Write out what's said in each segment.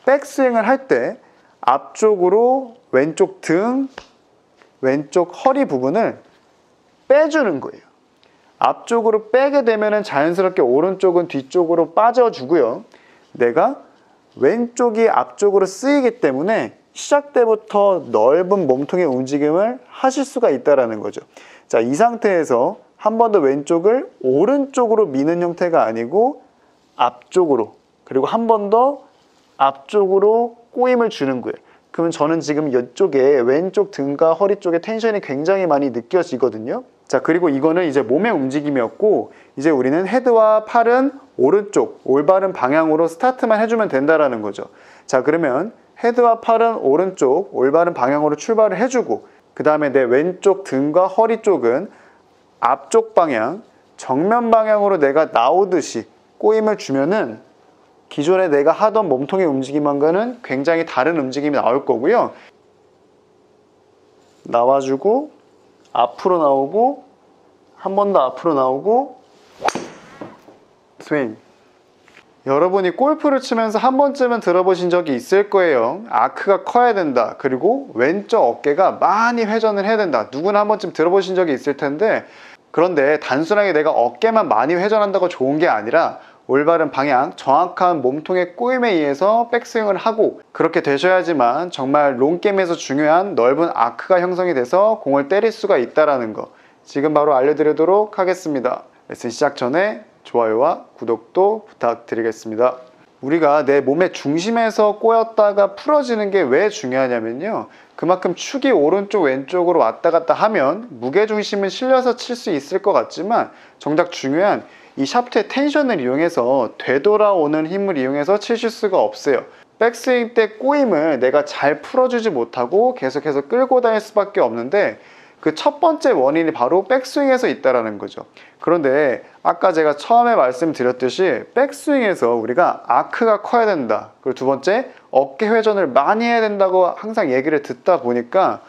백스윙을 할 때 앞쪽으로 왼쪽 등, 왼쪽 허리 부분을 빼주는 거예요. 앞쪽으로 빼게 되면 자연스럽게 오른쪽은 뒤쪽으로 빠져주고요. 내가 왼쪽이 앞쪽으로 쓰이기 때문에 시작 때부터 넓은 몸통의 움직임을 하실 수가 있다는 거죠. 자, 이 상태에서 한 번 더 왼쪽을 오른쪽으로 미는 형태가 아니고 앞쪽으로, 그리고 한 번 더 앞쪽으로 꼬임을 주는 거예요. 그러면 저는 지금 이쪽에 왼쪽 등과 허리 쪽에 텐션이 굉장히 많이 느껴지거든요. 자, 그리고 이거는 이제 몸의 움직임이었고, 이제 우리는 헤드와 팔은 오른쪽 올바른 방향으로 스타트만 해주면 된다라는 거죠. 자, 그러면 헤드와 팔은 오른쪽 올바른 방향으로 출발을 해주고, 그 다음에 내 왼쪽 등과 허리 쪽은 앞쪽 방향, 정면 방향으로 내가 나오듯이 꼬임을 주면은 기존에 내가 하던 몸통의 움직임과는 굉장히 다른 움직임이 나올 거고요. 나와주고 앞으로 나오고 한 번 더 앞으로 나오고 스윙. 여러분이 골프를 치면서 한 번쯤은 들어보신 적이 있을 거예요. 아크가 커야 된다. 그리고 왼쪽 어깨가 많이 회전을 해야 된다. 누구나 한 번쯤 들어보신 적이 있을 텐데, 그런데 단순하게 내가 어깨만 많이 회전한다고 좋은 게 아니라 올바른 방향, 정확한 몸통의 꼬임에 의해서 백스윙을 하고, 그렇게 되셔야지만 정말 롱게임에서 중요한 넓은 아크가 형성이 돼서 공을 때릴 수가 있다는 거 지금 바로 알려드리도록 하겠습니다. 레슨 시작 전에 좋아요와 구독도 부탁드리겠습니다. 우리가 내 몸의 중심에서 꼬였다가 풀어지는 게 왜 중요하냐면요, 그만큼 축이 오른쪽 왼쪽으로 왔다 갔다 하면 무게중심은 실려서 칠 수 있을 것 같지만 정작 중요한 이 샤프트의 텐션을 이용해서 되돌아오는 힘을 이용해서 치실 수가 없어요. 백스윙 때 꼬임을 내가 잘 풀어주지 못하고 계속해서 끌고 다닐 수밖에 없는데, 그 첫 번째 원인이 바로 백스윙에서 있다는 거죠. 그런데 아까 제가 처음에 말씀드렸듯이 백스윙에서 우리가 아크가 커야 된다, 그리고 두 번째 어깨 회전을 많이 해야 된다고 항상 얘기를 듣다 보니까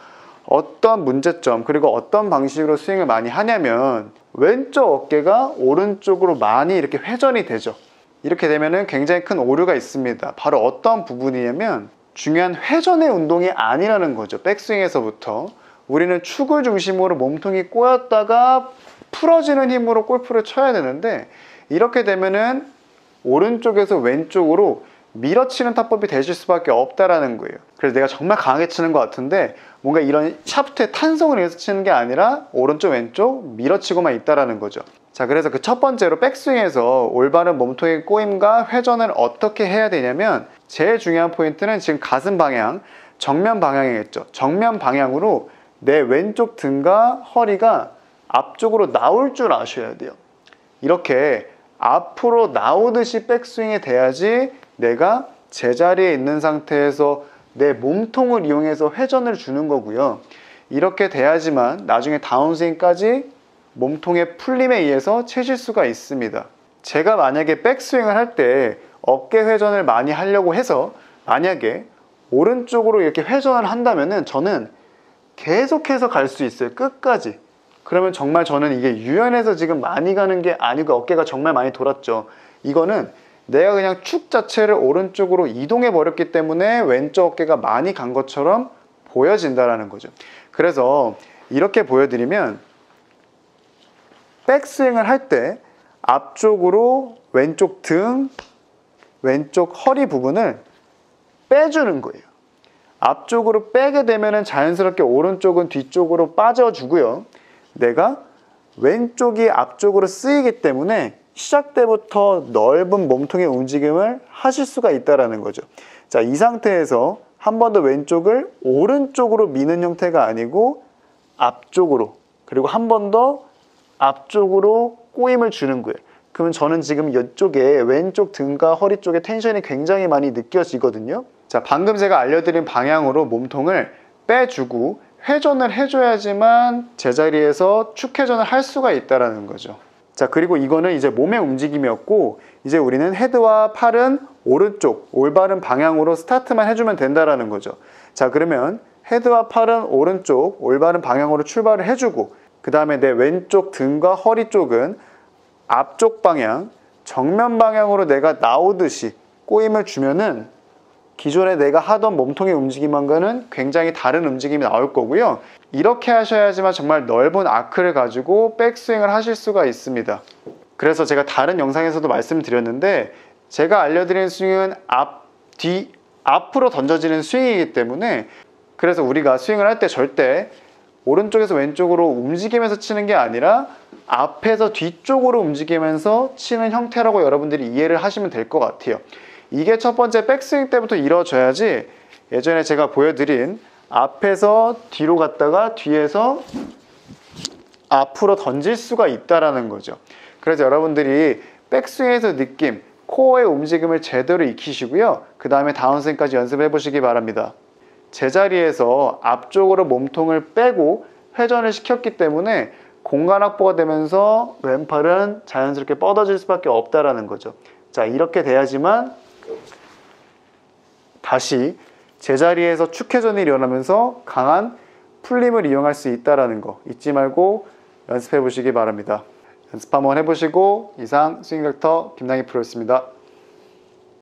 어떤 문제점, 그리고 어떤 방식으로 스윙을 많이 하냐면 왼쪽 어깨가 오른쪽으로 많이 이렇게 회전이 되죠. 이렇게 되면은 굉장히 큰 오류가 있습니다. 바로 어떤 부분이냐면 중요한 회전의 운동이 아니라는 거죠. 백스윙에서부터 우리는 축을 중심으로 몸통이 꼬였다가 풀어지는 힘으로 골프를 쳐야 되는데, 이렇게 되면은 오른쪽에서 왼쪽으로 밀어치는 타법이 되실 수밖에 없다라는 거예요. 그래서 내가 정말 강하게 치는 것 같은데 뭔가 이런 샤프트의 탄성을 위해서 치는 게 아니라 오른쪽 왼쪽 밀어치고만 있다라는 거죠. 자, 그래서 그 첫 번째로 백스윙에서 올바른 몸통의 꼬임과 회전을 어떻게 해야 되냐면, 제일 중요한 포인트는 지금 가슴 방향, 정면 방향이겠죠. 정면 방향으로 내 왼쪽 등과 허리가 앞쪽으로 나올 줄 아셔야 돼요. 이렇게 앞으로 나오듯이 백스윙이 돼야지 내가 제자리에 있는 상태에서 내 몸통을 이용해서 회전을 주는 거고요. 이렇게 돼야지만 나중에 다운스윙까지 몸통의 풀림에 의해서 치실 수가 있습니다. 제가 만약에 백스윙을 할 때 어깨 회전을 많이 하려고 해서 만약에 오른쪽으로 이렇게 회전을 한다면은 저는 계속해서 갈 수 있어요. 끝까지. 그러면 정말 저는 이게 유연해서 지금 많이 가는 게 아니고 어깨가 정말 많이 돌았죠. 이거는 내가 그냥 축 자체를 오른쪽으로 이동해 버렸기 때문에 왼쪽 어깨가 많이 간 것처럼 보여진다라는 거죠. 그래서 이렇게 보여드리면 백스윙을 할 때 앞쪽으로 왼쪽 등, 왼쪽 허리 부분을 빼주는 거예요. 앞쪽으로 빼게 되면 자연스럽게 오른쪽은 뒤쪽으로 빠져주고요. 내가 왼쪽이 앞쪽으로 쓰이기 때문에 시작 때부터 넓은 몸통의 움직임을 하실 수가 있다는 거죠. 자, 이 상태에서 한 번 더 왼쪽을 오른쪽으로 미는 형태가 아니고 앞쪽으로, 그리고 한 번 더 앞쪽으로 꼬임을 주는 거예요. 그러면 저는 지금 이쪽에 왼쪽 등과 허리 쪽에 텐션이 굉장히 많이 느껴지거든요. 자, 방금 제가 알려드린 방향으로 몸통을 빼주고 회전을 해줘야지만 제자리에서 축 회전을 할 수가 있다는 거죠. 자, 그리고 이거는 이제 몸의 움직임이었고, 이제 우리는 헤드와 팔은 오른쪽 올바른 방향으로 스타트만 해주면 된다는 거죠. 자, 그러면 헤드와 팔은 오른쪽 올바른 방향으로 출발을 해주고, 그 다음에 내 왼쪽 등과 허리 쪽은 앞쪽 방향, 정면 방향으로 내가 나오듯이 꼬임을 주면은 기존에 내가 하던 몸통의 움직임과는 굉장히 다른 움직임이 나올 거고요. 이렇게 하셔야지만 정말 넓은 아크를 가지고 백스윙을 하실 수가 있습니다. 그래서 제가 다른 영상에서도 말씀드렸는데 제가 알려드리는 스윙은 앞으로 던져지는 스윙이기 때문에 그래서 우리가 스윙을 할 때 절대 오른쪽에서 왼쪽으로 움직이면서 치는 게 아니라 앞에서 뒤쪽으로 움직이면서 치는 형태라고 여러분들이 이해를 하시면 될 것 같아요. 이게 첫 번째 백스윙 때부터 이루어져야지 예전에 제가 보여드린 앞에서 뒤로 갔다가 뒤에서 앞으로 던질 수가 있다라는 거죠. 그래서 여러분들이 백스윙에서 느낌, 코어의 움직임을 제대로 익히시고요. 그 다음에 다운스윙까지 연습해 보시기 바랍니다. 제자리에서 앞쪽으로 몸통을 빼고 회전을 시켰기 때문에 공간 확보가 되면서 왼팔은 자연스럽게 뻗어질 수밖에 없다라는 거죠. 자, 이렇게 돼야지만 다시 제자리에서 축회전이 일어나면서 강한 풀림을 이용할 수 있다는 거 잊지 말고 연습해 보시기 바랍니다. 연습 한번 해보시고 이상 스윙 닥터 김남희 프로였습니다.